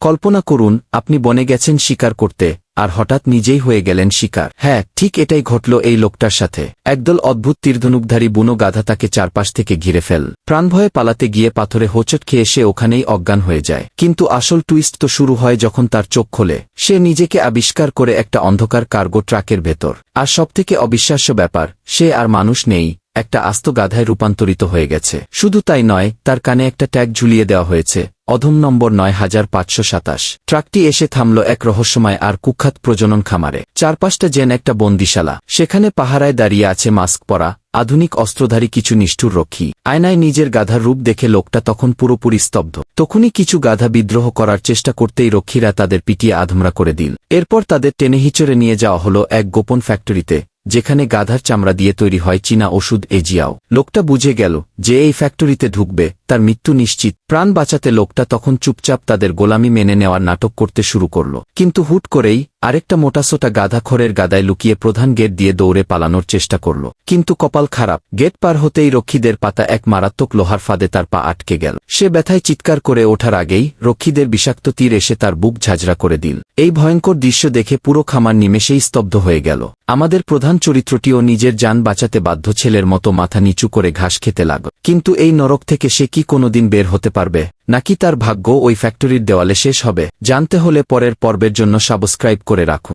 কল্পনা করুন আপনি বনে গেছেন শিকার করতে আর হঠাৎ নিজেই হয়ে গেলেন শিকার। হ্যাঁ, ঠিক এটাই ঘটল এই লোকটার সাথে। একদল অদ্ভুত তীরধনুকধারী বুনো গাধা তাকে চারপাশ থেকে ঘিরে ফেল। প্রাণভয়ে পালাতে গিয়ে পাথরে হোঁচট খেয়ে সে ওখানেই অজ্ঞান হয়ে যায়। কিন্তু আসল টুইস্ট তো শুরু হয় যখন তার চোখ খোলে। সে নিজেকে আবিষ্কার করে একটা অন্ধকার কার্গো ট্রাকের ভেতর। আর সবথেকে অবিশ্বাস্য ব্যাপার, সে আর মানুষ নেই, একটা আস্ত গাধায় রূপান্তরিত হয়ে গেছে। শুধু তাই নয়, তার কানে একটা ট্যাগ ঝুলিয়ে দেওয়া হয়েছে, অধম নম্বর ৯৫২৭। ট্রাকটি এসে থামল এক রহস্যময় আর কুখ্যাত প্রজনন খামারে। চারপাশটা যেন একটা বন্দিশালা। সেখানে পাহারায় দাঁড়িয়ে আছে মাস্ক পরা, আধুনিক অস্ত্রধারী কিছু নিষ্ঠুর রক্ষী। আয়নায় নিজের গাধার রূপ দেখে লোকটা তখন পুরোপুরি স্তব্ধ। তখনই কিছু গাধা বিদ্রোহ করার চেষ্টা করতেই রক্ষীরা তাদের পিটিয়ে আধমরা করে দিল। এরপর তাদের টেনে হিচড়ে নিয়ে যাওয়া হলো এক গোপন ফ্যাক্টরিতে, যেখানে গাধার চামড়া দিয়ে তৈরি হয় চীনা ওষুধ এজিয়াও। লোকটা বুঝে গেল যে এই ফ্যাক্টরিতে ঢুকবে তার মৃত্যু নিশ্চিত। প্রাণ বাঁচাতে লোকটা তখন চুপচাপ তাদের গোলামি মেনে নেওয়ার নাটক করতে শুরু করল। কিন্তু হুট করেই আরেকটা মোটাসোটা গাধা খড়ের গাদায় লুকিয়ে প্রধান গেট দিয়ে দৌড়ে পালানোর চেষ্টা করল। কিন্তু কপাল খারাপ, গেট পার হতেই রক্ষীদের পাতা এক মারাত্মক লোহার ফাঁদে তার পা আটকে গেল। সে ব্যথায় চিৎকার করে ওঠার আগেই রক্ষীদের বিষাক্ত তীর এসে তার বুক ঝাঁঝরা করে দিল। এই ভয়ঙ্কর দৃশ্য দেখে পুরো খামার নিমেষেই স্তব্ধ হয়ে গেল। আমাদের প্রধান চরিত্রটিও নিজের জান বাঁচাতে বাধ্য ছেলের মতো মাথা নিচু করে ঘাস খেতে লাগল। কিন্তু এই নরক থেকে সে কি কোনোদিন বের হতে পারবে, নাকি তার ভাগ্য ওই ফ্যাক্টরির দেওয়ালে শেষ হবে? জানতে হলে পরের পর্বের জন্য সাবস্ক্রাইব করে রাখুন।